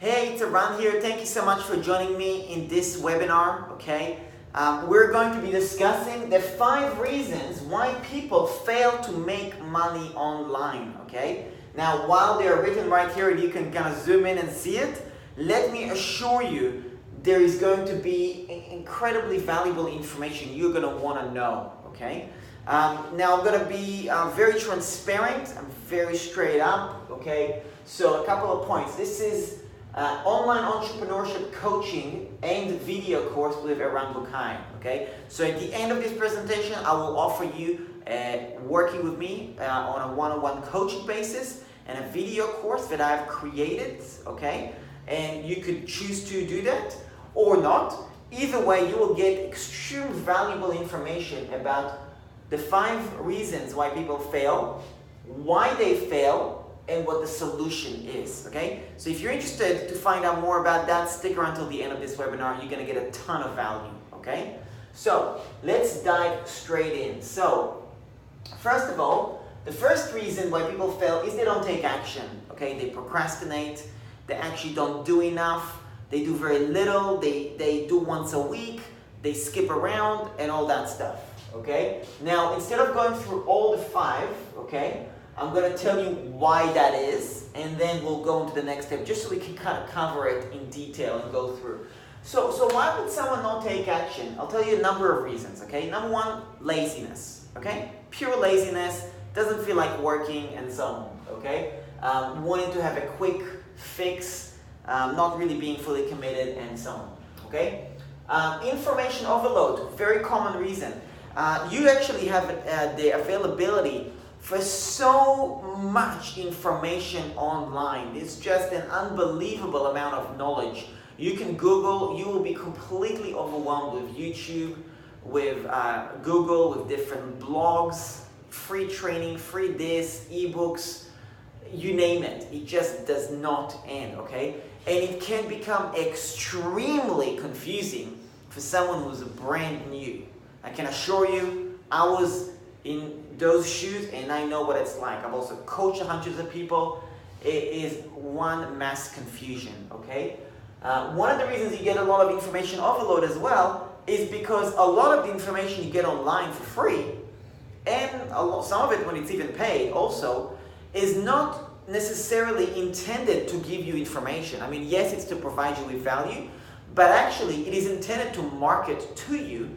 Hey, it's Eran here. Thank you so much for joining me in this webinar, okay? We're going to be discussing the 5 reasons why people fail to make money online, okay? Now, while they're written right here and you can kind of zoom in and see it, let me assure you there is going to be incredibly valuable information you're going to want to know, okay? Now, I'm going to be very transparent and very straight up, okay? So, a couple of points. This is online entrepreneurship coaching and video course with Eran Bucai, okay? So at the end of this presentation, I will offer you working with me on a one-on-one coaching basis and a video course that I've created, okay? And you could choose to do that or not. Either way, you will get extremely valuable information about the 5 reasons why people fail, why they fail, and what the solution is, okay? So if you're interested to find out more about that, stick around till the end of this webinar. You're gonna get a ton of value, okay? So let's dive straight in. So first of all, the first reason why people fail is they don't take action, okay? They procrastinate, they actually don't do enough, they do very little, they do once a week, they skip around and all that stuff, okay? Now, instead of going through all the 5, okay, I'm going to tell you why that is, and then we'll go into the next step, just so we can kind of cover it in detail and go through. So why would someone not take action? I'll tell you a number of reasons, okay? Number 1, laziness, okay? Pure laziness, doesn't feel like working, and so on, okay? Wanting to have a quick fix, not really being fully committed, and so on, okay? Information overload, very common reason. You actually have the availability for so much information online. It's just an unbelievable amount of knowledge. You can Google, you will be completely overwhelmed with YouTube, with Google, with different blogs, free training, free this, ebooks, you name it. It just does not end, okay? And it can become extremely confusing for someone who's brand new. I can assure you, I was in those shoes and I know what it's like. I've also coached hundreds of people. It is one mass confusion, okay? One of the reasons you get a lot of information overload as well is because a lot of the information you get online for free, and some of it when it's even paid also, is not necessarily intended to give you information. I mean, yes, it's to provide you with value, but actually it is intended to market to you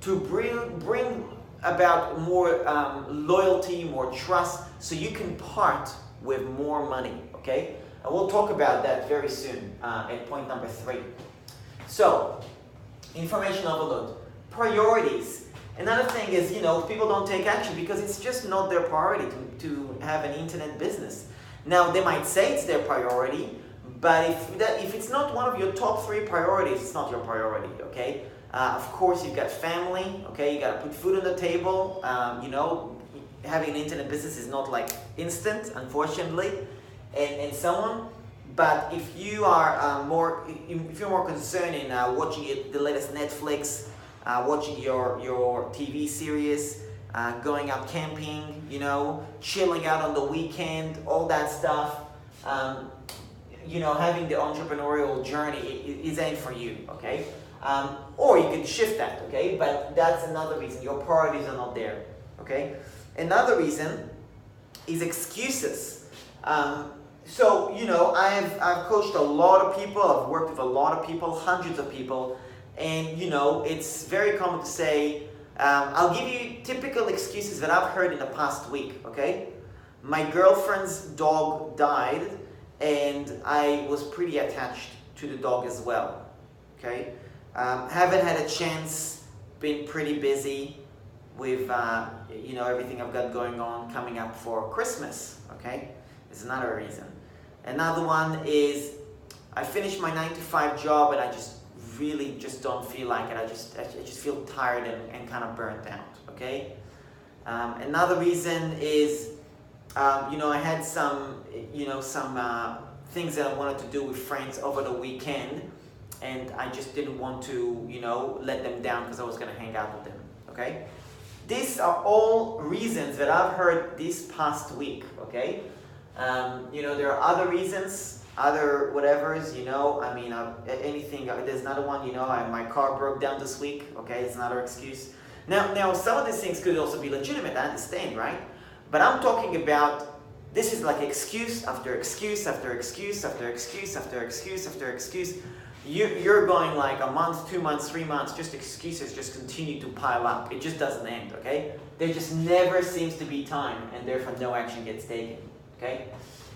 to bring about more loyalty, more trust, so you can part with more money, okay? And we'll talk about that very soon at point number 3. So, information overload. Priorities. Another thing is, people don't take action because it's just not their priority to have an internet business. Now, they might say it's their priority, but if it's not one of your top 3 priorities, it's not your priority, okay? Of course, you've got family, okay? You got to put food on the table. Having an internet business is not like instant, unfortunately, and so on. But if you are if you're more concerned in watching the latest Netflix, watching your TV series, going out camping, chilling out on the weekend, all that stuff, having the entrepreneurial journey is aimed for you, okay? Or you can shift that, okay? But that's another reason. Your priorities are not there, okay? Another reason is excuses. I've coached a lot of people. I've worked with a lot of people, hundreds of people. And, it's very common to say, I'll give you typical excuses that I've heard in the past week, okay? My girlfriend's dog died, and I was pretty attached to the dog as well, okay? Haven't had a chance, been pretty busy with everything I've got going on coming up for Christmas, okay? It's another reason. Another one is I finished my 9-to-5 job and I just really don't feel like it. I just feel tired and kind of burnt out, okay? Another reason is I had some things that I wanted to do with friends over the weekend, and I just didn't want to, let them down because I was going to hang out with them, okay? These are all reasons that I've heard this past week, okay? There are other reasons other whatevers, I mean, anything. There's another one, my car broke down this week. Okay, it's another excuse. Now, some of these things could also be legitimate. I understand, right? But I'm talking about, this is like excuse after excuse after excuse after excuse after excuse after excuse. You're going like a month, 2 months, 3 months, just excuses just continue to pile up. It just doesn't end, okay? There just never seems to be time, and therefore no action gets taken, okay?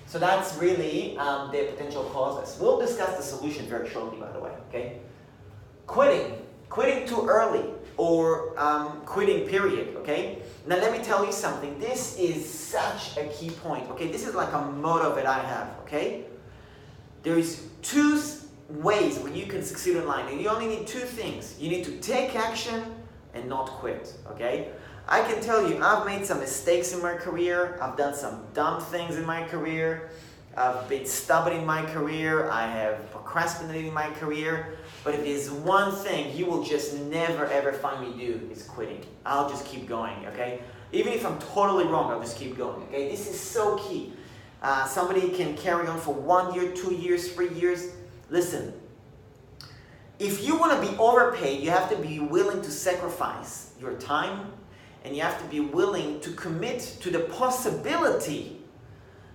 So that's really the potential causes. We'll discuss the solution very shortly, by the way, okay? Quitting too early, or quitting period, okay? Now let me tell you something. This is such a key point, okay? This is like a motto that I have, okay? There is 2 ways where you can succeed online, and you only need 2 things. You need to take action and not quit, okay? I can tell you, I've made some mistakes in my career. I've done some dumb things in my career. I've been stubborn in my career. I have procrastinated in my career. But if there's one thing you will just never ever find me do, is quitting. I'll just keep going, okay? Even if I'm totally wrong, I'll just keep going, okay? This is so key. Somebody can carry on for 1 year, 2 years, 3 years. Listen, if you want to be overpaid, you have to be willing to sacrifice your time, and you have to be willing to commit to the possibility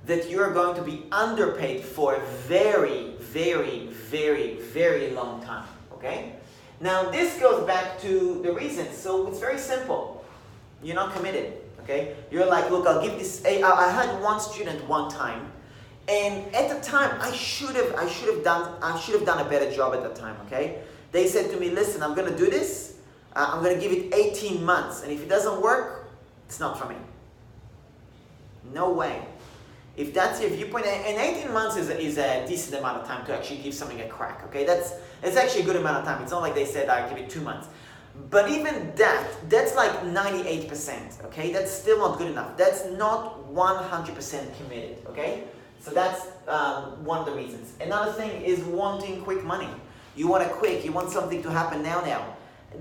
that you're going to be underpaid for a very, very, very, very long time, okay? Now, this goes back to the reason. So it's very simple. You're not committed, okay? You're like, look, I'll give this. I had one student one time, and at the time, I should have done a better job at the time, okay? They said to me, listen, I'm going to do this. I'm going to give it 18 months, and if it doesn't work, it's not for me. No way. If that's your viewpoint, and 18 months is a decent amount of time to actually give something a crack, okay? It's actually a good amount of time. It's not like they said, I give it 2 months. But even that's like 98%, okay? That's still not good enough. That's not 100% committed, okay? So that's one of the reasons. Another thing is wanting quick money. You want it quick. You want something to happen now.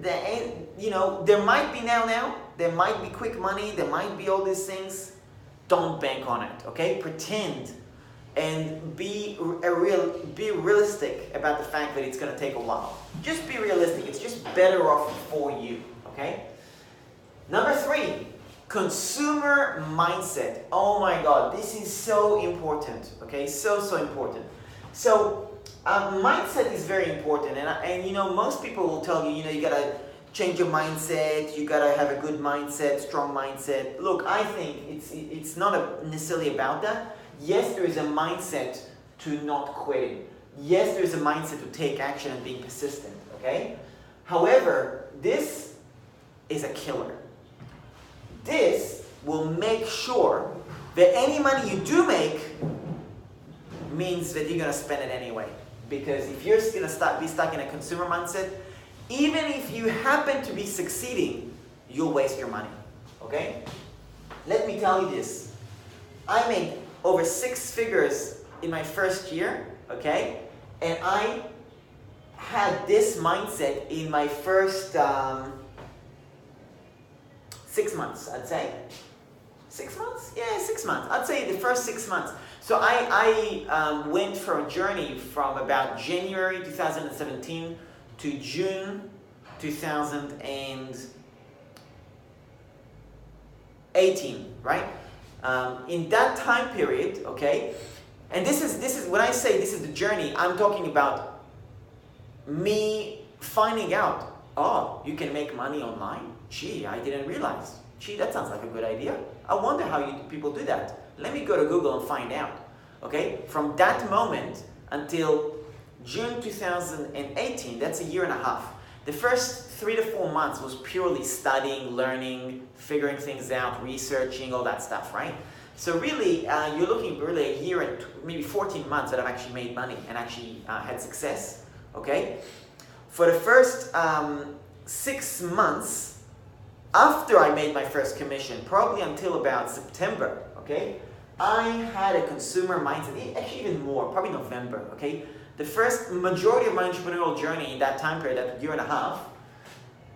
There might be now. There might be quick money. There might be all these things. Don't bank on it, okay? Pretend and be realistic about the fact that it's going to take a while. Just be realistic. It's just better off for you, okay? Number 3, consumer mindset. Oh my God, this is so important, okay? So important. So mindset is very important, and most people will tell you, you gotta change your mindset, you gotta have a good mindset, strong mindset. Look, I think it's not necessarily about that. Yes, there is a mindset to not quitting. Yes, there is a mindset to take action and being persistent, okay? However, this is a killer. This will make sure that any money you do make means that you're gonna spend it anyway. Because if you're gonna be stuck in a consumer mindset, even if you happen to be succeeding, you'll waste your money, okay? Let me tell you this. I made over 6 figures in my first year, okay? And I had this mindset in my first 6 months, I'd say. 6 months? Yeah, 6 months. I'd say the first 6 months. So I went for a journey from about January 2017 to June 2018, right? In that time period, okay, and this is when I say this is the journey, I'm talking about me finding out, oh, you can make money online? Gee, I didn't realize. Gee, that sounds like a good idea. I wonder how people do that. Let me go to Google and find out. Okay? From that moment until June 2018, that's a year and a half. The first 3 to 4 months was purely studying, learning, figuring things out, researching, all that stuff, right? So really, you're looking really a year and maybe 14 months that I've actually made money and actually had success, okay? For the first 6 months, after I made my first commission, probably until about September, okay, I had a consumer mindset, actually even more, probably November, okay? The first majority of my entrepreneurial journey in that time period, that year and a half,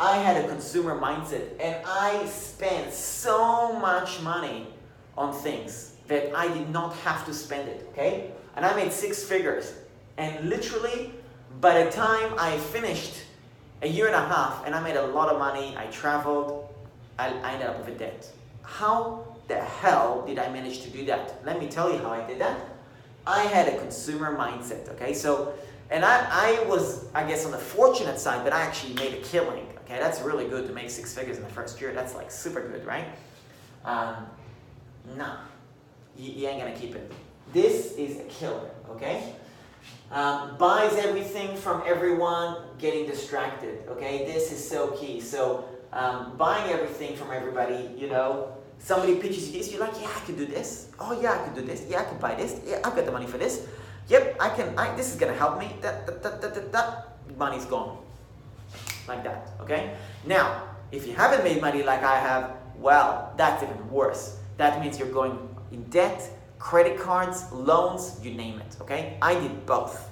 I had a consumer mindset, and I spent so much money on things that I did not have to spend it, okay? and I made 6 figures. And literally, by the time I finished a year and a half, and I made a lot of money, I traveled, I ended up with a debt. How the hell did I manage to do that? Let me tell you how I did that. I had a consumer mindset, okay? So, and I was, I guess, on the fortunate side, but I actually made a killing, okay? That's really good to make 6 figures in the first year. That's like super good, right? No, you ain't gonna keep it. This is a killer, okay? Buys everything from everyone, getting distracted, okay? This is so key. So, buying everything from everybody, you know, somebody pitches you this, you're like, yeah, I could do this. Oh yeah, I could do this. Yeah, I could buy this. Yeah, I've got the money for this. Yep, I can, this is gonna help me. That money's gone. Like that, okay? Now, if you haven't made money like I have, well, that's even worse. That means you're going in debt, credit cards, loans, you name it, okay? I did both.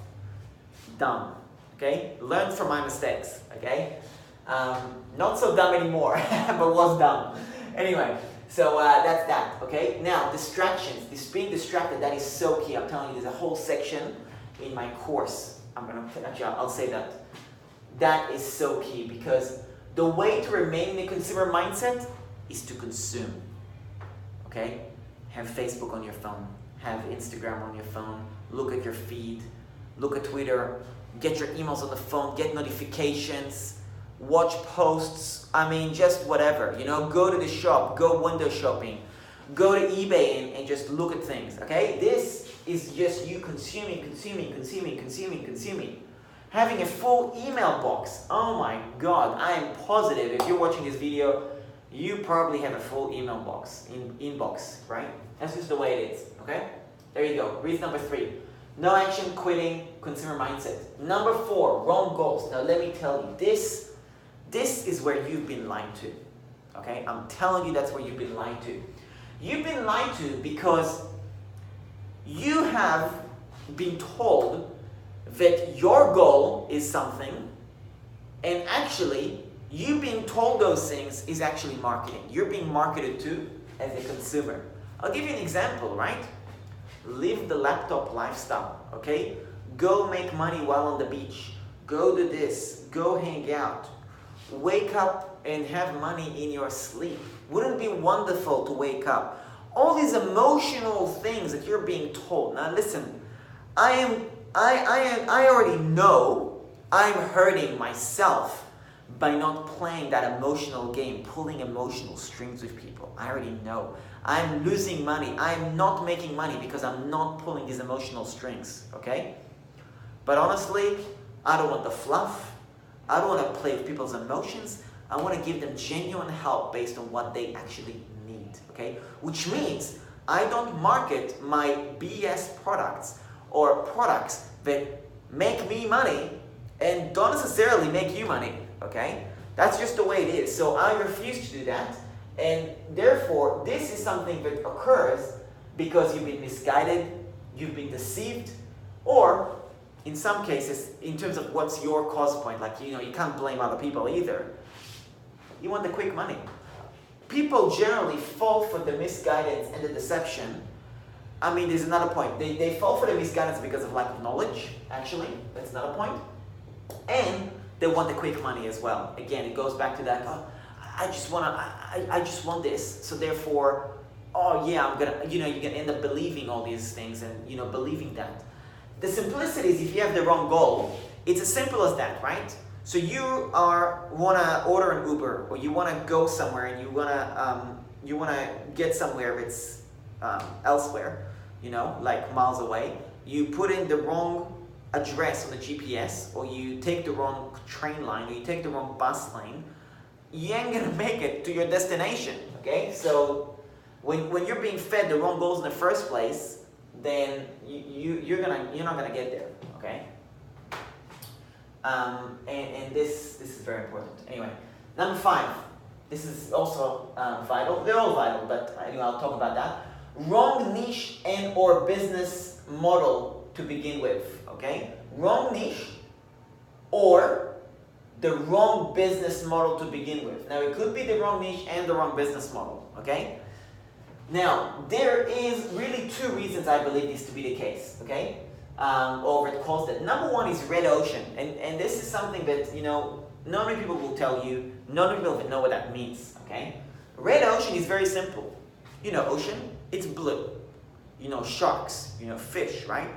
Dumb, okay? Learned from my mistakes, okay? Not so dumb anymore, but was dumb. Anyway, so that's that, okay? Now, distractions, this being distracted, that is so key. I'm telling you, there's a whole section in my course. I'll say that. That is so key, because the way to remain in a consumer mindset is to consume, okay? Have Facebook on your phone, have Instagram on your phone, look at your feed, look at Twitter, get your emails on the phone, get notifications, watch posts, I mean, just whatever, you know, go to the shop, go window shopping, go to eBay and just look at things, okay? This is just you consuming. Having a full email box, oh my God, I am positive if you're watching this video, you probably have a full email box, inbox, right? That's just the way it is, okay? There you go, reason number 3. No action, quitting, consumer mindset. Number 4, wrong goals. Now let me tell you, this is where you've been lied to, okay? I'm telling you that's where you've been lied to. You've been lied to because you have been told that your goal is something, and actually, you being told those things is actually marketing. You're being marketed to as a consumer. I'll give you an example, right? Live the laptop lifestyle, okay? Go make money while on the beach. Go do this. Go hang out. Wake up and have money in your sleep. Wouldn't it be wonderful to wake up? All these emotional things that you're being told. Now listen, I already know I'm hurting myself by not playing that emotional game, pulling emotional strings with people. I already know. I'm losing money. I'm not making money because I'm not pulling these emotional strings, okay? But honestly, I don't want the fluff. I don't want to play with people's emotions. I want to give them genuine help based on what they actually need, okay? Which means I don't market my BS products or products that make me money and don't necessarily make you money, okay? That's just the way it is. So I refuse to do that, and therefore this is something that occurs because you've been misguided, you've been deceived, or in some cases, in terms of what's your cause point, like, you know, you can't blame other people either. You want the quick money. People generally fall for the misguidance and the deception. I mean, there's another point. They fall for the misguidance because of lack of knowledge, actually. That's another point. And they want the quick money as well. Again, it goes back to that, oh, I just want this. So therefore, oh yeah, I'm gonna, you know, you're gonna end up believing all these things and, you know, believing that. The simplicity is if you have the wrong goal, it's as simple as that, right? So you wanna order an Uber, or you wanna go somewhere and you wanna get somewhere that's elsewhere, you know, like miles away. You put in the wrong address on the GPS, or you take the wrong train line, or you take the wrong bus lane, you ain't gonna make it to your destination, okay? So when you're being fed the wrong goals in the first place, then you're not gonna get there, okay? And this is very important. Anyway, number 5. This is also vital. They're all vital, but anyway, I'll talk about that. Wrong niche and or business model to begin with, okay? Wrong niche or the wrong business model to begin with. Now, it could be the wrong niche and the wrong business model, okay? Now, there is really two reasons I believe this to be the case, okay? Or it calls that. Number one is red ocean, and this is something that, not many people will tell you, not many people know what that means, okay? Red ocean is very simple. Ocean, it's blue. Sharks, fish, right?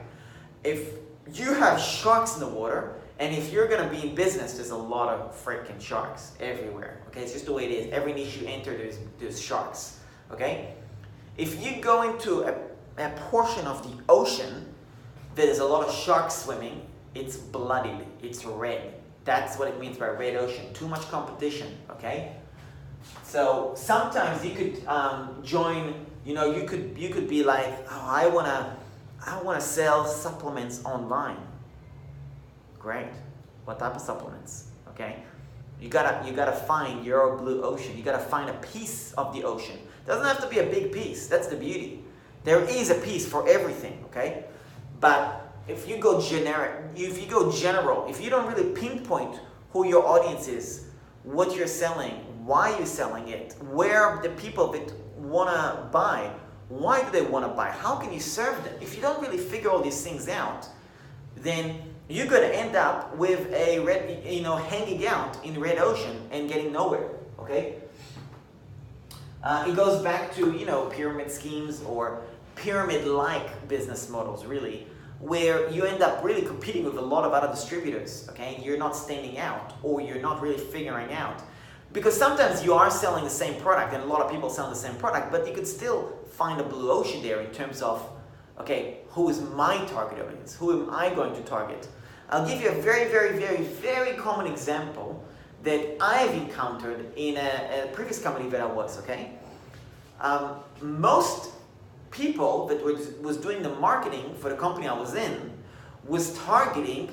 If you have sharks in the water, and if you're going to be in business, there's a lot of freaking sharks everywhere, okay? It's just the way it is. Every niche you enter, there's sharks, okay? If you go into a portion of the ocean, there's a lot of sharks swimming, it's bloodied, it's red. That's what it means by red ocean. Too much competition, okay? So sometimes you could join, you could be like, oh, I wanna sell supplements online. Great. What type of supplements? Okay? You gotta find your blue ocean. You gotta find a piece of the ocean. Doesn't have to be a big piece. That's the beauty. There is a piece for everything, okay? But if you go general, if you don't really pinpoint who your audience is, what you're selling, why you're selling it, where the people that wanna buy, why do they wanna buy, how can you serve them? If you don't really figure all these things out, then you're gonna end up with a red, hanging out in red ocean and getting nowhere, okay? It goes back to, pyramid schemes or pyramid-like business models, really, where you end up really competing with a lot of other distributors, okay? You're not standing out, or you're not really figuring out. Because sometimes you are selling the same product, and a lot of people sell the same product, but you could still find a blue ocean there in terms of, okay, who is my target audience? Who am I going to target? I'll give you a very, very, very, very common example that I've encountered in a previous company that I was, okay? Most people that was doing the marketing for the company I was in was targeting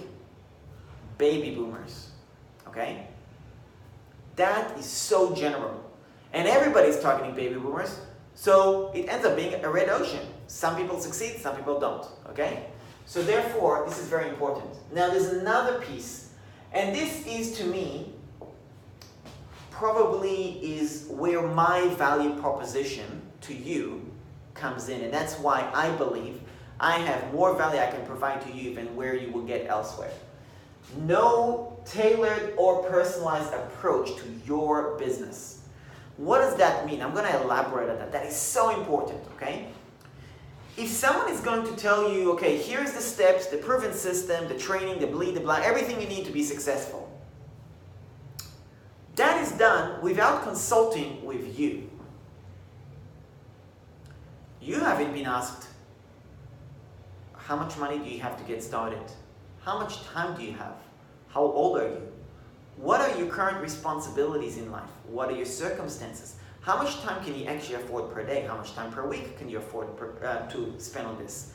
baby boomers, okay? That is so general. And everybody's targeting baby boomers, so it ends up being a red ocean. Some people succeed, some people don't, okay? So therefore, this is very important. Now there's another piece, and this is, to me, probably is where my value proposition to you comes in, and that's why I believe I have more value I can provide to you than where you will get elsewhere. No tailored or personalized approach to your business. What does that mean? I'm going to elaborate on that. That is so important, okay? If someone is going to tell you, okay, here's the steps, the proven system, the training, the bleed, the blah, everything you need to be successful, that is done without consulting with you. You haven't been asked, how much money do you have to get started? How much time do you have? How old are you? What are your current responsibilities in life? What are your circumstances? How much time can you actually afford per day? How much time per week can you afford to spend on this?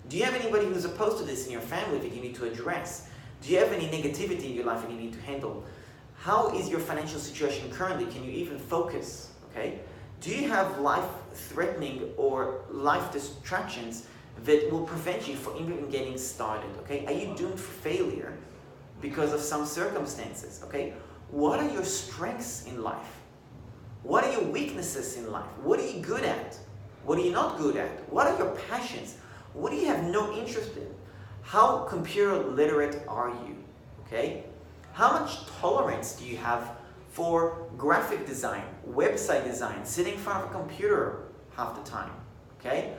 Do you have anybody who's opposed to this in your family that you need to address? Do you have any negativity in your life that you need to handle? How is your financial situation currently? Can you even focus? Okay? Do you have life-threatening or life distractions that will prevent you from even getting started? Okay? Are you doomed for failure because of some circumstances? Okay? What are your strengths in life? What are your weaknesses in life? What are you good at? What are you not good at? What are your passions? What do you have no interest in? How computer literate are you? Okay? How much tolerance do you have for graphic design, website design, sitting in front of a computer half the time? Okay?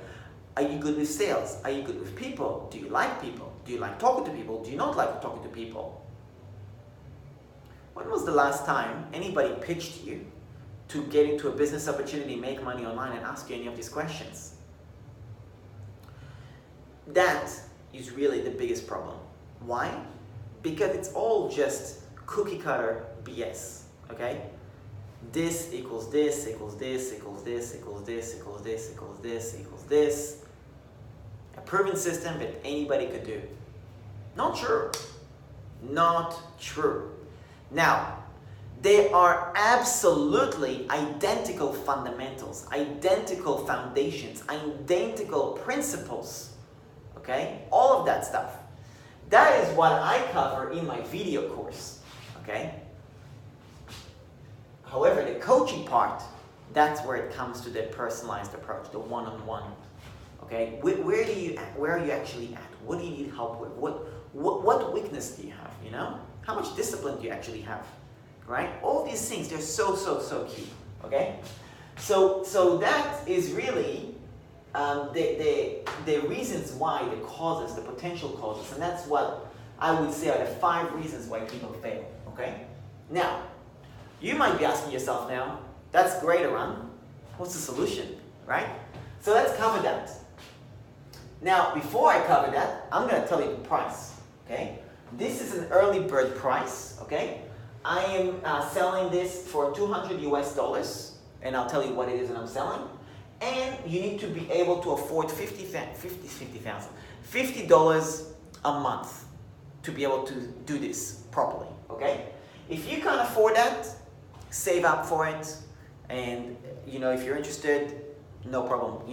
Are you good with sales? Are you good with people? Do you like people? Do you like talking to people? Do you not like talking to people? When was the last time anybody pitched you to get into a business opportunity, make money online, and ask you any of these questions? That is really the biggest problem. Why? Because it's all just cookie cutter BS, okay? This equals this, equals this, equals this, equals this, equals this, equals this, equals this. A proven system that anybody could do. Not true. Not true. Now, there are absolutely identical fundamentals, identical foundations, identical principles, okay? All of that stuff. That is what I cover in my video course, okay? However, the coaching part That's where it comes to the personalized approach, the one-on-one. Okay, where are you actually at? What do you need help with? What weakness do you have? You know, how much discipline do you actually have? Right? All these things, they're so key. Okay, so that is really the reasons why, the causes, the potential causes, and that's what I would say are the 5 reasons why people fail. Okay, now you might be asking yourself now, that's great, Eran. What's the solution? Right? So let's cover that. Now, before I cover that, I'm going to tell you the price, okay? This is an early bird price, okay? I am selling this for $200 US, and I'll tell you what it is that I'm selling. And you need to be able to afford $50 a month to be able to do this properly, okay? If you can't afford that, save up for it, and if you're interested, no problem,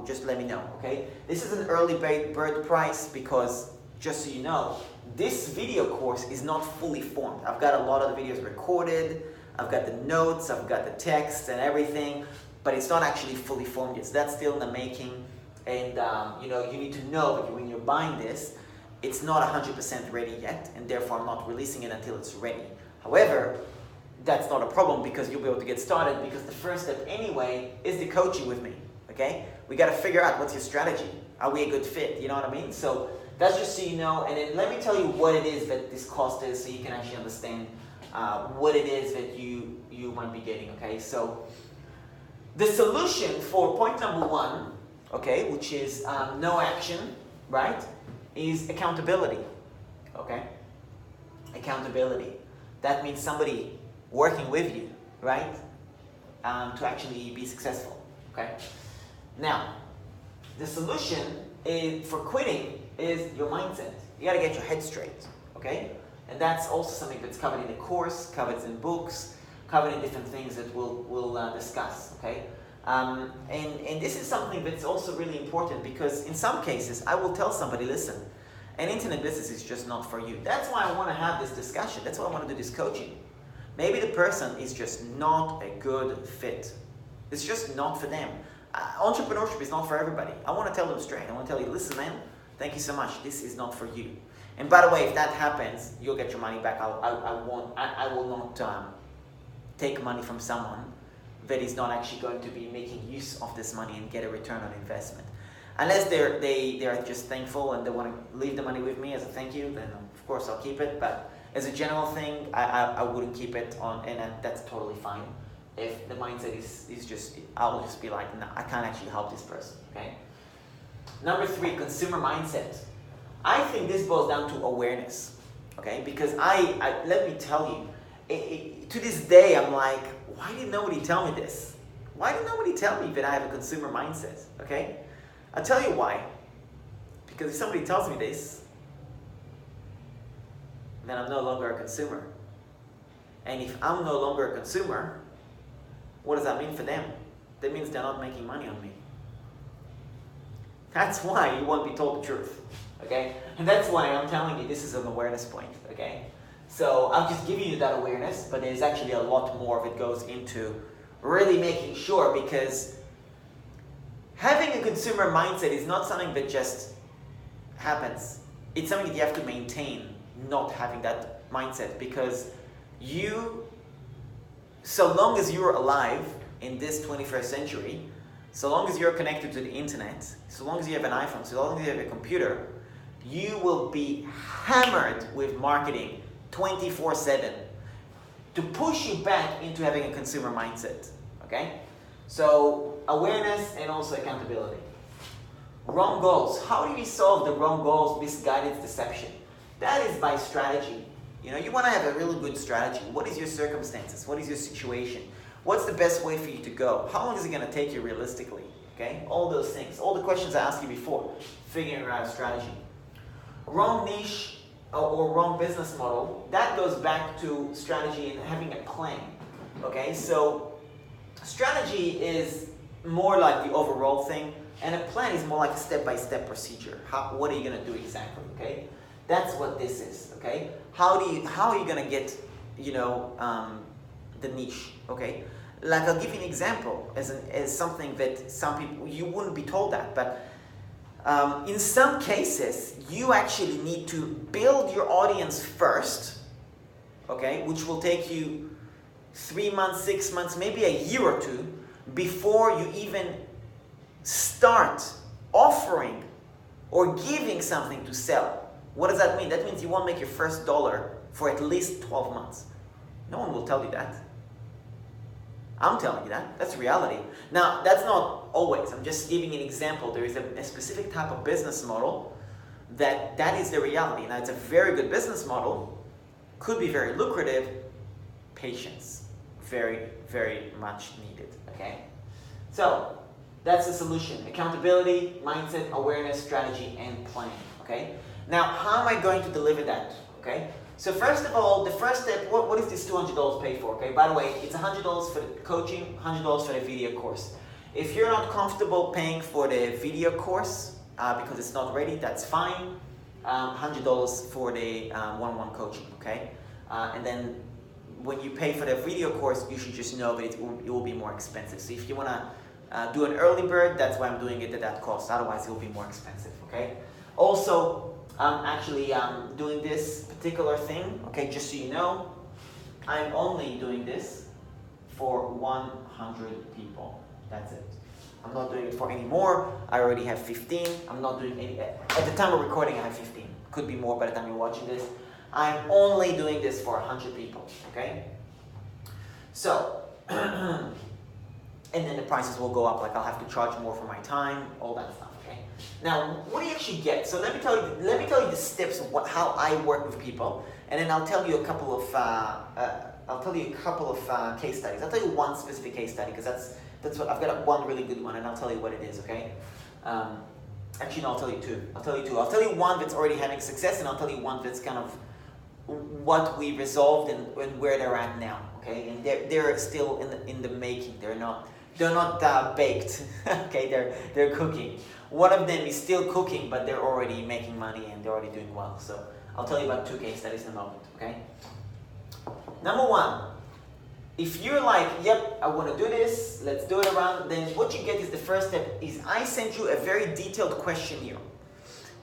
just let me know, okay? This is an early bird price because, just so you know, this video course is not fully formed. I've got a lot of the videos recorded, I've got the notes, I've got the text and everything, but it's not actually fully formed yet. So that's still in the making, and you need to know that when you're buying this, it's not 100% ready yet, and therefore I'm not releasing it until it's ready. However, that's not a problem because you'll be able to get started, because the first step anyway is the coaching with me, okay? We got to figure out what's your strategy. Are we a good fit? You know what I mean? So that's just so you know, and then let me tell you what it is that this cost is so you can actually understand what it is that you might be getting, okay? So the solution for point number 1, okay, which is no action, right, is accountability, okay? Accountability. That means somebody working with you, right, to actually be successful, okay? Now, the solution for quitting is your mindset. You gotta get your head straight, okay? And that's also something that's covered in the course, covered in books, covered in different things that we'll discuss, okay? And this is something that's also really important because in some cases, I will tell somebody, listen, an internet business is just not for you. That's why I want to have this discussion. That's why I want to do this coaching. Maybe the person is just not a good fit. It's just not for them. Entrepreneurship is not for everybody. I want to tell them straight. I want to tell you, listen, man, thank you so much. This is not for you. And by the way, if that happens, you'll get your money back. I will not take money from someone that is not actually going to be making use of this money and get a return on investment. Unless they are just thankful and they want to leave the money with me as a thank you, then of course I'll keep it. But as a general thing, I wouldn't keep it on, and that's totally fine. If the mindset is just, I'll just be like, no, I can't actually help this person, okay? Number 3, consumer mindset. I think this boils down to awareness, okay? Because let me tell you, to this day, I'm like, why didn't nobody tell me this? Why did nobody tell me that I have a consumer mindset, okay? I'll tell you why. Because if somebody tells me this, then I'm no longer a consumer. And if I'm no longer a consumer, what does that mean for them? That means they're not making money on me. That's why you won't be told the truth, okay? And that's why I'm telling you this is an awareness point, okay? So I'll just give you that awareness, but there's actually a lot more that goes into really making sure, because having a consumer mindset is not something that just happens. It's something that you have to maintain, not having that mindset, because so long as you're alive in this 21st century, so long as you're connected to the internet, so long as you have an iPhone, so long as you have a computer, you will be hammered with marketing 24/7 to push you back into having a consumer mindset, okay? So awareness and also accountability. Wrong goals. How do we solve the wrong goals, misguided deception? That is by strategy. You want to have a really good strategy. What is your circumstances? What is your situation? What's the best way for you to go? How long is it going to take you realistically? Okay? All those things. All the questions I asked you before. Figuring out a strategy. Wrong niche or wrong business model. That goes back to strategy and having a plan. Okay? So strategy is more like the overall thing, and a plan is more like a step-by-step procedure. What are you going to do exactly? Okay? That's what this is. Okay? How are you going to get, the niche? Okay? Like, I'll give you an example as something that some people, you wouldn't be told that, but in some cases, you actually need to build your audience first, okay, which will take you 3 months, 6 months, maybe a year or two before you even start offering or giving something to sell. What does that mean? That means you won't make your first dollar for at least 12 months. No one will tell you that. I'm telling you that. That's reality. Now, that's not always. I'm just giving an example. There is a specific type of business model that is the reality. Now, it's a very good business model. Could be very lucrative. Patience. Very, very much needed. Okay? So, that's the solution. Accountability, mindset, awareness, strategy, and plan. Okay? Now, how am I going to deliver that? Okay? So first of all, the first step, what is this $200 paid for? Okay, by the way, it's $100 for the coaching, $100 for the video course. If you're not comfortable paying for the video course because it's not ready, that's fine. $100 for the one-on-one coaching, okay? And then when you pay for the video course, you should just know that it will be more expensive. So if you want to do an early bird, that's why I'm doing it at that cost. Otherwise, it will be more expensive, okay? Also, I'm actually doing this particular thing, okay, just so you know, I'm only doing this for 100 people. That's it. I'm not doing it for any more. I already have 15. I'm not doing any, at the time of recording, I have 15. Could be more by the time you're watching this. I'm only doing this for 100 people, okay? So, and then the prices will go up, like I'll have to charge more for my time, all that stuff. Now, what do you actually get? So let me tell you the steps of how I work with people, and then I'll tell you a couple of case studies. I'll tell you one specific case study because that's what I've got, one really good one, and I'll tell you what it is. Okay? Actually, no, I'll tell you two. I'll tell you one that's already having success, and I'll tell you one that's kind of what we resolved and where they're at now. Okay? And they're still in the making. They're not baked. Okay? They're cooking. One of them is still cooking, but they're already making money and they're already doing well. So I'll tell you about two case studies in a moment, okay? Number one, if you're like, yep, I want to do this, let's do it around, then what you get is the first step is I sent you a very detailed questionnaire.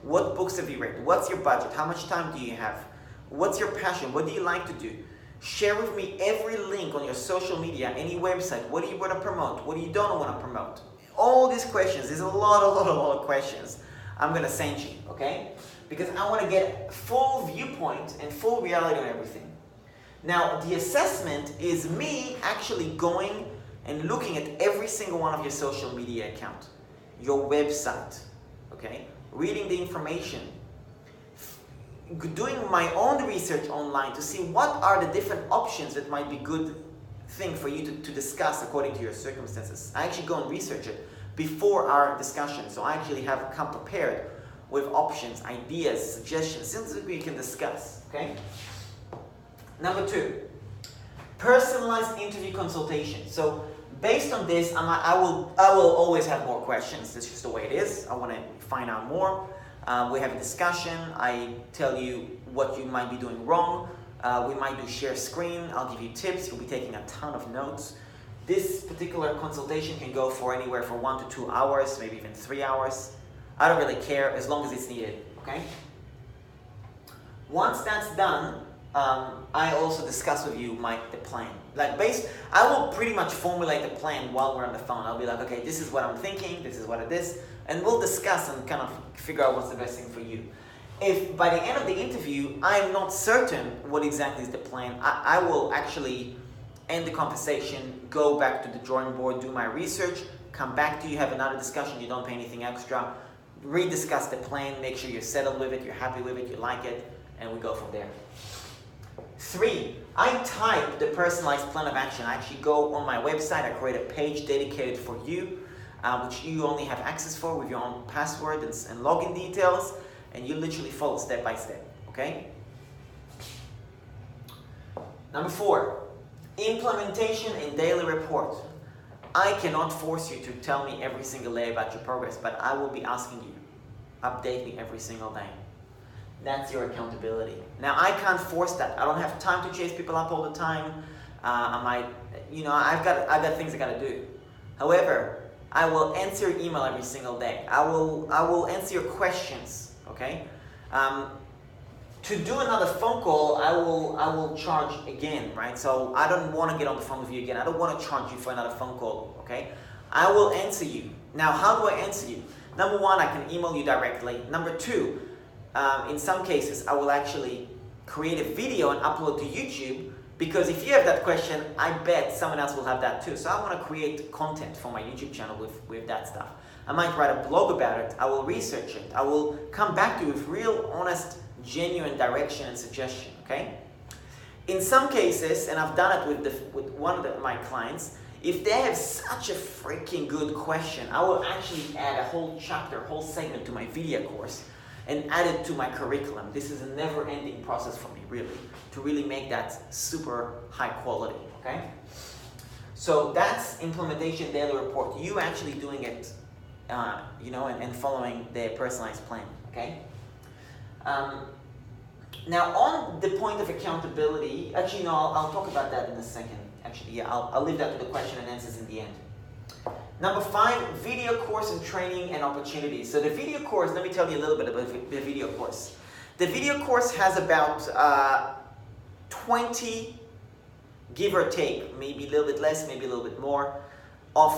What books have you read? What's your budget? How much time do you have? What's your passion? What do you like to do? Share with me every link on your social media, any website. What do you want to promote? What do you don't want to promote? All these questions, there's a lot of questions I'm going to send you, okay? Because I want to get full viewpoint and full reality on everything. Now, the assessment is me actually going and looking at every single one of your social media accounts, your website, okay? Reading the information, doing my own research online to see what are the different options that might be good thing for you to discuss according to your circumstances. I actually go and research it before our discussion, so I actually have come prepared with options, ideas, suggestions, things that we can discuss, okay? Number two, personalized interview consultation. So based on this, I will always have more questions. That's just the way it is. I want to find out more. We have a discussion. I tell you what you might be doing wrong. We might do share screen. I'll give you tips. You'll be taking a ton of notes. This particular consultation can go for anywhere from 1 to 2 hours, maybe even 3 hours. I don't really care as long as it's needed, okay? Once that's done, I also discuss with you the plan. I will pretty much formulate the plan while we're on the phone. I'll be like, okay, this is what I'm thinking, this is what it is, and we'll discuss and kind of figure out what's the best thing for you. If by the end of the interview, I'm not certain what exactly is the plan, I will actually end the conversation, go back to the drawing board, do my research, come back to you, have another discussion, you don't pay anything extra, rediscuss the plan, make sure you're settled with it, you're happy with it, you like it, and we go from there. 3, I type the personalized plan of action. I actually go on my website, I create a page dedicated for you, which you only have access for with your own password and login details, and you literally follow step by step, okay? Number 4, implementation and daily report. I cannot force you to tell me every single day about your progress, but I will be asking you, update me every single day. That's your accountability. Now, I can't force that. I don't have time to chase people up all the time. I might, I've got things I gotta do. However, I will answer your email every single day. I will answer your questions. Okay. To do another phone call, I will charge again, right? So I don't want to get on the phone with you again. I don't want to charge you for another phone call. Okay. I will answer you. Now, how do I answer you? Number one, I can email you directly. Number two, in some cases, I will actually create a video and upload to YouTube, because if you have that question, I bet someone else will have that too. So I want to create content for my YouTube channel with that stuff. I might write a blog about it. I will research it. I will come back to you with real, honest, genuine direction and suggestion, okay? In some cases, and I've done it with one of my clients, if they have such a freaking good question, I will actually add a whole chapter, a whole segment to my video course and add it to my curriculum. This is a never-ending process for me, really, to really make that super high quality, okay? So that's implementation daily report. You actually doing it, and following the personalized plan, okay? Now, on the point of accountability, actually, no, I'll talk about that in a second. Actually, yeah, I'll leave that to the question and answers in the end. Number 5, video course and training and opportunities. So the video course, let me tell you a little bit about the video course. The video course has about 20, give or take, maybe a little bit less, maybe a little bit more, of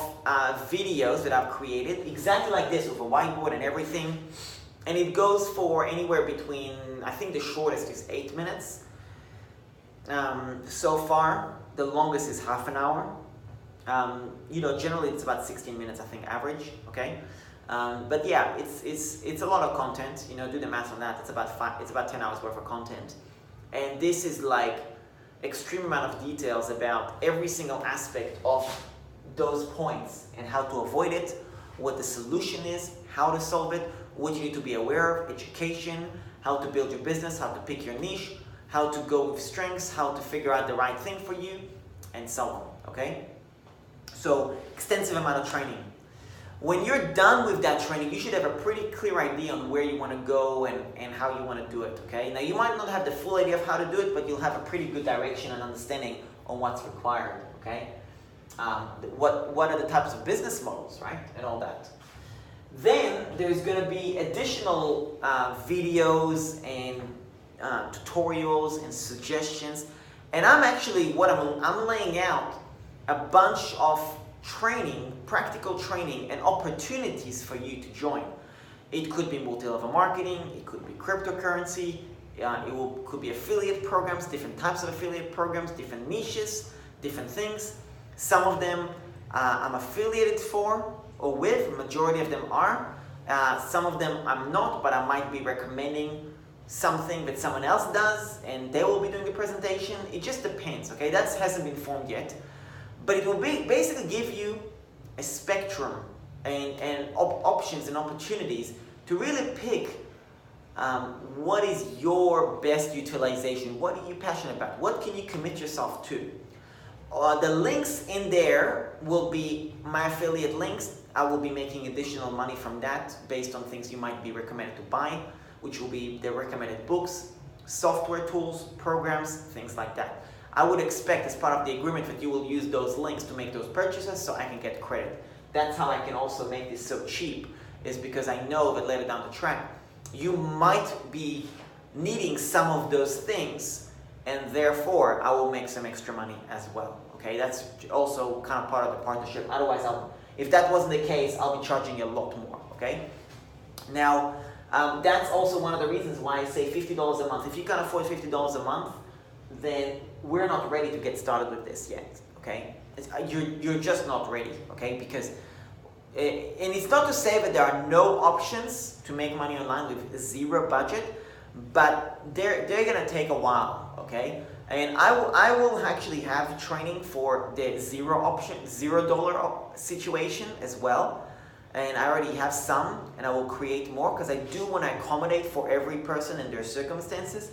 videos that I've created, exactly like this, with a whiteboard and everything. And it goes for anywhere between, I think the shortest is 8 minutes. So far, the longest is half an hour. Generally it's about 16 minutes, I think, average, okay? But yeah, it's a lot of content, do the math on that. It's about 10 hours worth of content. And this is like extreme amount of details about every single aspect of those points and how to avoid it, what the solution is, how to solve it, what you need to be aware of, education, how to build your business, how to pick your niche, how to go with strengths, how to figure out the right thing for you, and so on, okay? So, extensive amount of training. When you're done with that training, you should have a pretty clear idea on where you want to go and how you want to do it, okay? Now, you might not have the full idea of how to do it, but you'll have a pretty good direction and understanding on what's required, okay? What are the types of business models, right? And all that. Then, there's going to be additional videos and tutorials and suggestions. And I'm laying out a bunch of training, practical training and opportunities for you to join. It could be multi-level marketing, it could be cryptocurrency, could be affiliate programs, different types of affiliate programs, different niches, different things. Some of them I'm affiliated for or with, majority of them are. Some of them I'm not, but I might be recommending something that someone else does and they will be doing the presentation. It just depends, okay? That hasn't been formed yet. But it will basically give you a spectrum and options and opportunities to really pick what is your best utilization. What are you passionate about? What can you commit yourself to? The links in there will be my affiliate links. I will be making additional money from that based on things you might be recommended to buy, which will be the recommended books, software tools, programs, things like that. I would expect as part of the agreement that you will use those links to make those purchases so I can get credit. That's how I can also make this so cheap, is because I know that later down the track, you might be needing some of those things and therefore I will make some extra money as well. Okay, that's also kind of part of the partnership. Otherwise, if that wasn't the case, I'll be charging you a lot more, okay? Now, that's also one of the reasons why I say $50 a month. If you can't afford $50 a month, then we're not ready to get started with this yet, okay? You're just not ready, okay? Because, and it's not to say that there are no options to make money online with zero budget, but they're gonna take a while, okay? And I will actually have training for the $0 situation as well. And I already have some, and I will create more because I do want to accommodate for every person and their circumstances.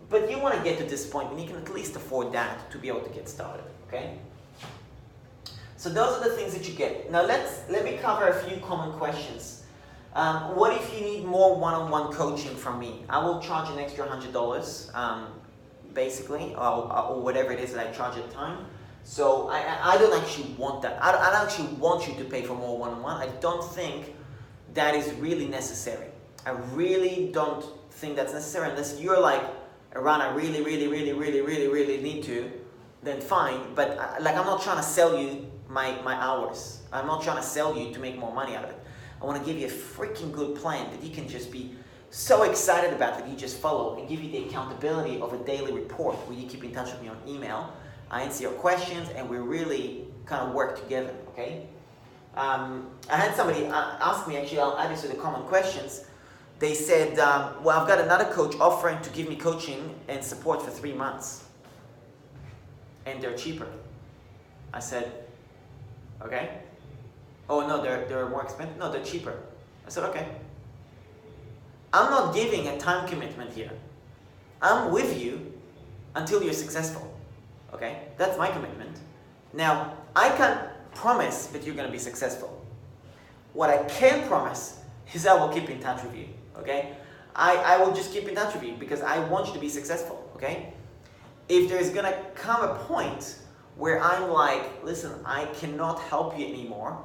But you want to get to this point when you can at least afford that to be able to get started, okay? So those are the things that you get. Now let me cover a few common questions. What if you need more one-on-one coaching from me? I will charge an extra $100. basically, or whatever it is that I charge at the time. So I don't actually want that. I don't actually want you to pay for more one-on-one. I don't think that is really necessary. I really don't think that's necessary unless you're like, Eran, I really need to, then fine. But like, I'm not trying to sell you my hours. I'm not trying to sell you to make more money out of it. I want to give you a freaking good plan that you can just be so excited about, that you just follow, and give you the accountability of a daily report where you keep in touch with me on email. I answer your questions, and we really kind of work together, okay? I had somebody ask me, actually, I'll add this to the common questions. They said, well, I've got another coach offering to give me coaching and support for 3 months. And they're cheaper. I said, okay. Oh, no, they're more expensive? No, they're cheaper. I said, okay. I'm not giving a time commitment here. I'm with you until you're successful. Okay? That's my commitment. Now, I can't promise that you're going to be successful. What I can promise is I will keep in touch with you. Okay? I will just keep in touch with you because I want you to be successful. Okay? If there's going to come a point where I'm like, listen, I cannot help you anymore,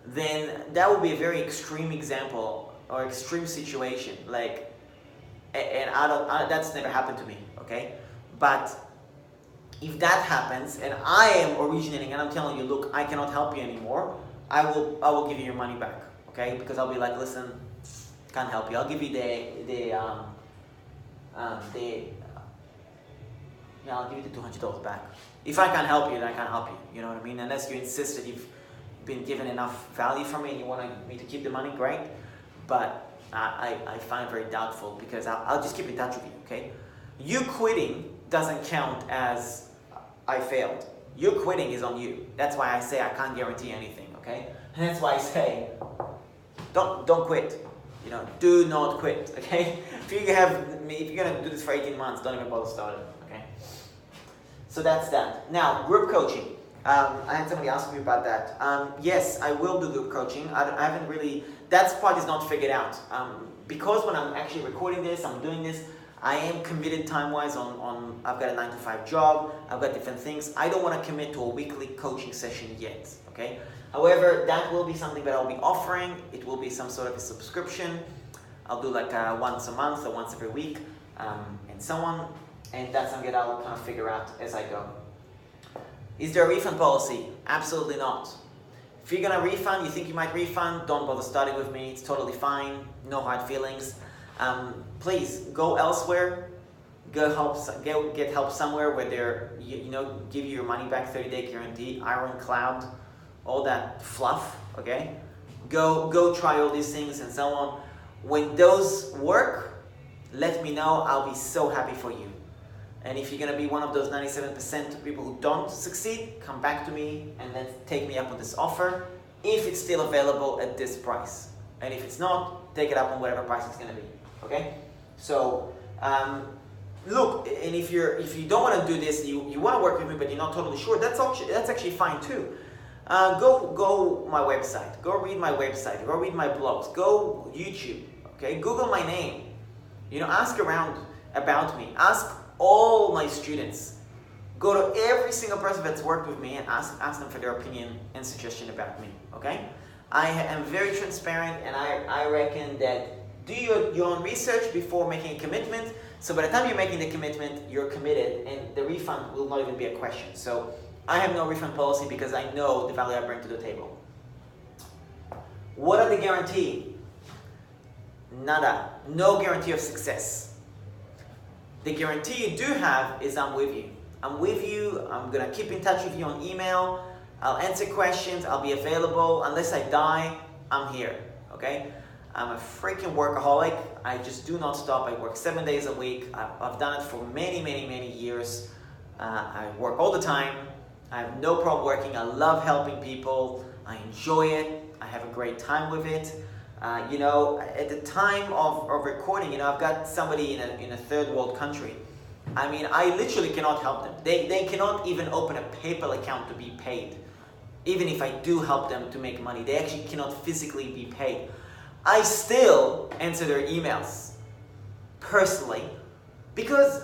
then that would be a very extreme example or extreme situation. Like, and that's never happened to me. Okay? But if that happens and I am originating and I'm telling you, look, I cannot help you anymore, I will give you your money back, okay? Because I'll be like, listen, can't help you. I'll give you I'll give you the $200 back. If I can't help you, then I can't help you. You know what I mean? Unless you insist that you've been given enough value from me and you want me to keep the money, great. But I find it very doubtful because I'll just keep in touch with you, okay? You quitting doesn't count as I failed. Your quitting is on you. That's why I say I can't guarantee anything, okay? And that's why I say, don't quit. You know, do not quit, okay? If you're gonna do this for 18 months, don't even bother starting, okay? So that's that. Now, group coaching. I had somebody ask me about that. Yes, I will do group coaching. I haven't really, that part is not figured out. Because when I'm actually recording this, I'm doing this, I am committed time-wise on I've got a 9-to-5 job, I've got different things. I don't want to commit to a weekly coaching session yet, okay? However, that will be something that I'll be offering. It will be some sort of a subscription. I'll do like once a month or once every week, and so on. And that's something that I'll kind of figure out as I go. Is there a refund policy? Absolutely not. If you're gonna refund, you think you might refund, don't bother starting with me. It's totally fine. No hard feelings. Please go elsewhere. Get help somewhere where they're give you your money back, 30-day guarantee, ironclad, all that fluff. Okay, go try all these things and so on. When those work, let me know. I'll be so happy for you. And if you're gonna be one of those 97% of people who don't succeed, come back to me and then take me up on this offer if it's still available at this price. And if it's not, take it up on whatever price it's gonna be. Okay? So look, and if you don't want to do this, you want to work with me, but you're not totally sure, that's actually fine too. Go my website. Go read my website. Go read my blogs. Go YouTube. Okay? Google my name. Ask around about me. Ask all my students. Go to every single person that's worked with me and ask them for their opinion and suggestion about me. Okay? I am very transparent, and I reckon that do your own research before making a commitment. So by the time you're making the commitment, you're committed, and the refund will not even be a question. So I have no refund policy because I know the value I bring to the table. What are the guarantee? Nada. No guarantee of success. The guarantee you do have is I'm with you. I'm with you. I'm going to keep in touch with you on email. I'll answer questions. I'll be available. Unless I die, I'm here. Okay? I'm a freaking workaholic. I just do not stop. I work 7 days a week. I've done it for many years. I work all the time. I have no problem working. I love helping people. I enjoy it. I have a great time with it. At the time of recording, I've got somebody in a third world country. I mean, I literally cannot help them. They cannot even open a PayPal account to be paid. Even if I do help them to make money, they actually cannot physically be paid. I still answer their emails personally because,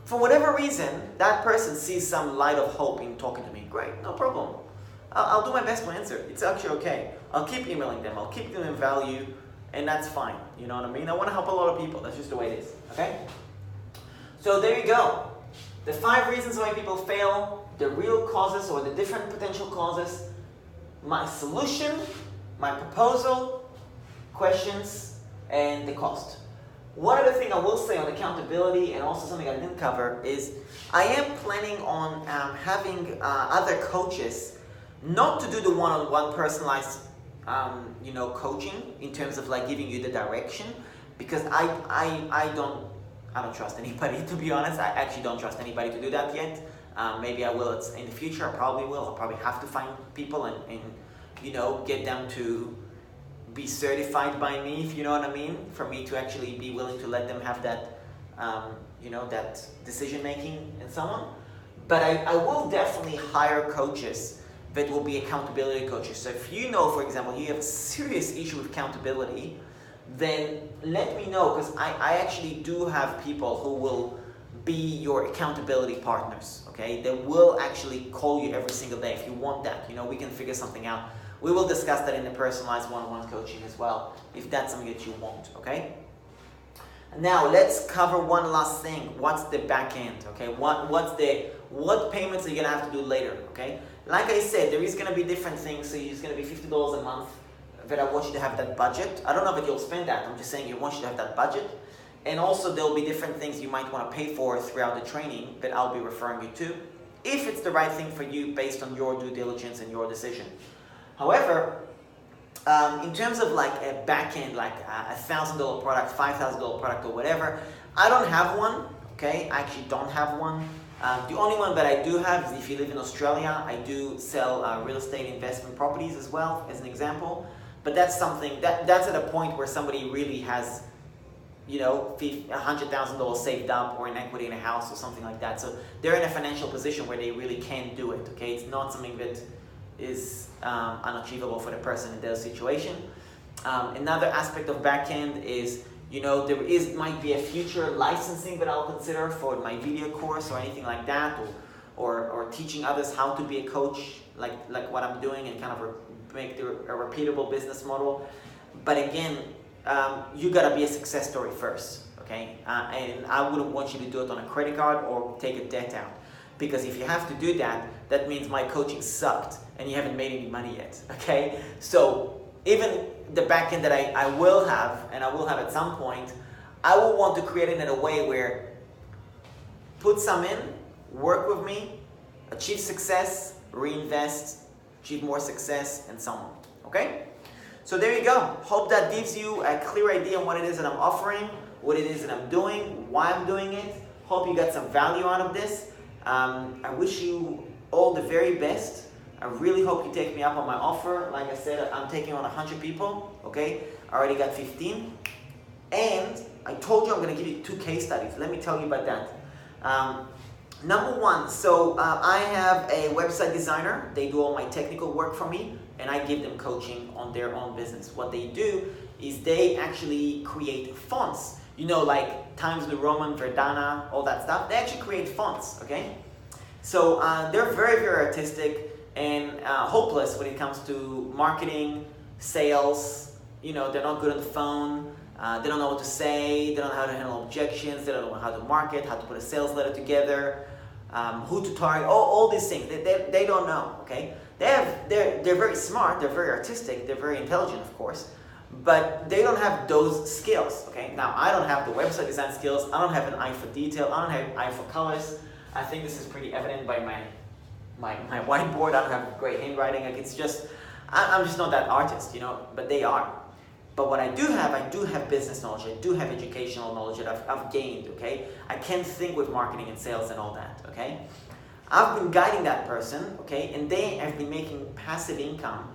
For whatever reason, that person sees some light of hope in talking to me. Great, no problem. I'll do my best to answer. It's actually okay. I'll keep emailing them. I'll keep giving them value, and that's fine. You know what I mean? I want to help a lot of people. That's just the way it is. Okay? So there you go. The 5 reasons why people fail, the real causes or the different potential causes, my solution, my proposal, questions, and the cost. One other thing I will say on accountability, and also something I didn't cover, is I am planning on having other coaches not to do the one-on-one personalized coaching in terms of like giving you the direction, because I don't trust anybody, to be honest. I actually don't trust anybody to do that yet. Maybe I will in the future. I probably will. I'll probably have to find people and get them to be certified by me, if you know what I mean, for me to actually be willing to let them have that that decision making and so on. But I will definitely hire coaches that will be accountability coaches. So if you know, for example, you have a serious issue with accountability, then let me know, because I actually do have people who will be your accountability partners, okay? They will actually call you every single day if you want that. We can figure something out. We will discuss that in the personalized one-on-one coaching as well, if that's something that you want, okay? Now let's cover one last thing. What's the back end, okay? What payments are you gonna have to do later, okay? Like I said, there is gonna be different things. So it's gonna be $50 a month that I want you to have that budget. I don't know if you'll spend that. I'm just saying I want you to have that budget. And also there'll be different things you might want to pay for throughout the training that I'll be referring you to, if it's the right thing for you based on your due diligence and your decision. However, in terms of like a back end, like a $1,000 product, $5,000 product or whatever, I don't have one, okay? I actually don't have one. The only one that I do have is if you live in Australia. I do sell real estate investment properties as well, as an example. But that's something, that's at a point where somebody really has, $100,000 saved up or in equity in a house or something like that. So they're in a financial position where they really can do it, okay? It's not something that is unachievable for the person in their situation. Another aspect of backend is, there might be a future licensing that I'll consider for my video course or anything like that, or teaching others how to be a coach, like what I'm doing, and kind of make a repeatable business model. But again, you gotta be a success story first, okay? And I wouldn't want you to do it on a credit card or take a debt out, because if you have to do that, that means my coaching sucked and you haven't made any money yet, okay? So even the back end that I will have, and I will have at some point, I will want to create it in a way where put some in, work with me, achieve success, reinvest, achieve more success, and so on, okay? So there you go. Hope that gives you a clear idea on what it is that I'm offering, what it is that I'm doing, why I'm doing it. Hope you got some value out of this. I wish you all the very best. I really hope you take me up on my offer. Like I said, I'm taking on 100 people, okay? I already got 15. And I told you I'm gonna give you 2 case studies. Let me tell you about that. Number 1, so I have a website designer. They do all my technical work for me, and I give them coaching on their own business. What they do is they actually create fonts. Like Times New Roman, Verdana, all that stuff. They actually create fonts, okay? So they're very, very artistic and hopeless when it comes to marketing, sales. They're not good on the phone. They don't know what to say. They don't know how to handle objections. They don't know how to market, how to put a sales letter together, who to target, all these things. They don't know, okay? They're very smart. They're very artistic. They're very intelligent, of course. But they don't have those skills, okay? Now, I don't have the website design skills. I don't have an eye for detail. I don't have an eye for colors. I think this is pretty evident by my whiteboard. I don't have great handwriting. It's just, I'm just not that artist, but they are. But what I do have business knowledge. I do have educational knowledge that I've gained, okay? I can think with marketing and sales and all that, okay? I've been guiding that person, okay? And they have been making passive income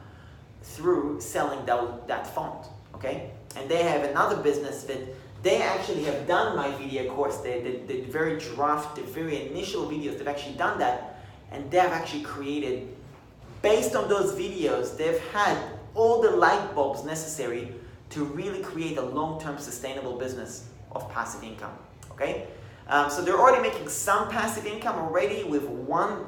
through selling that font, okay? And they have another business that they actually have done my video course. The very draft, the very initial videos, they've actually done that, and they've actually created, based on those videos, they've had all the light bulbs necessary to really create a long-term sustainable business of passive income, okay? So they're already making some passive income already with one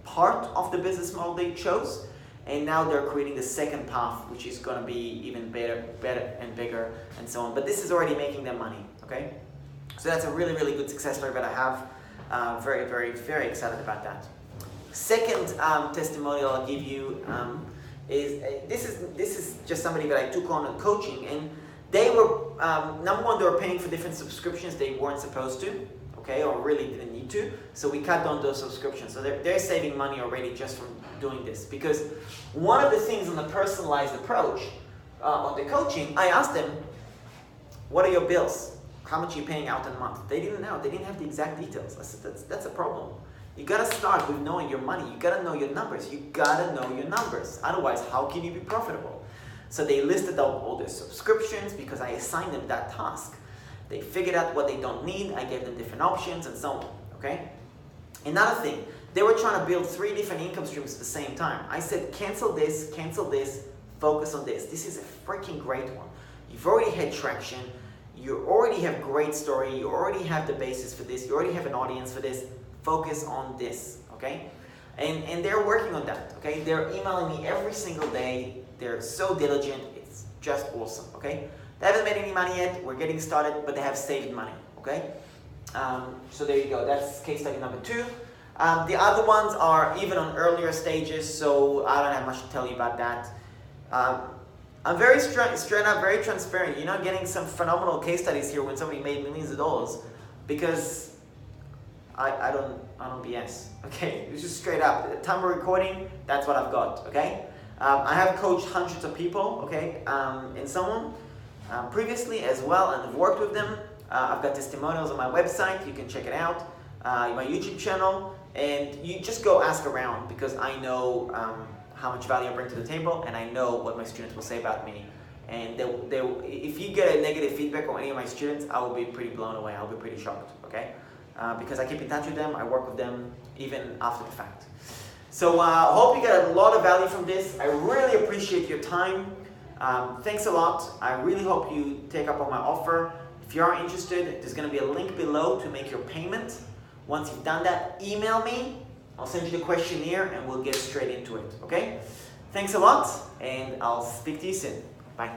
part of the business model they chose, and now they're creating the second path, which is going to be even better and bigger and so on. But this is already making them money, okay? So that's a really, really good success story that I have. Very, very, very excited about that. Second testimonial I'll give you is this is just somebody that I took on coaching, and they were number one, they were paying for different subscriptions they weren't supposed to, okay, or really didn't need to. So we cut down those subscriptions. So they're saving money already just from doing this. Because one of the things on the personalized approach on the coaching, I asked them, what are your bills? How much are you paying out in a month? They didn't know. They didn't have the exact details. I said, that's a problem. You gotta start with knowing your money. You gotta know your numbers. You gotta know your numbers. Otherwise, how can you be profitable? So they listed out all their subscriptions because I assigned them that task. They figured out what they don't need. I gave them different options and so on, okay? Another thing, they were trying to build 3 different income streams at the same time. I said, cancel this, focus on this. This is a freaking great one. You've already had traction. You already have great story. You already have the basis for this. You already have an audience for this. Focus on this, okay? And they're working on that, okay? They're emailing me every single day. They're so diligent. It's just awesome, okay? They haven't made any money yet. We're getting started, but they have saved money, okay? So there you go. That's case study number 2. The other ones are even on earlier stages, so I don't have much to tell you about that. I'm very straight up, very transparent. You're not getting some phenomenal case studies here when somebody made millions of dollars, because I don't BS. Okay, it's just straight up. At the time we're recording, that's what I've got. Okay, I have coached hundreds of people. Okay, and someone previously as well, and I've worked with them. I've got testimonials on my website. You can check it out. My YouTube channel, and you just go ask around, because I know how much value I bring to the table, and I know what my students will say about me. And if you get a negative feedback on any of my students, I will be pretty blown away. I'll be pretty shocked, okay? Because I keep in touch with them, I work with them even after the fact. So I hope you get a lot of value from this. I really appreciate your time. Thanks a lot. I really hope you take up on my offer. If you are interested, there's going to be a link below to make your payment. Once you've done that, email me. I'll send you the questionnaire and we'll get straight into it, okay? Thanks a lot, and I'll speak to you soon. Bye.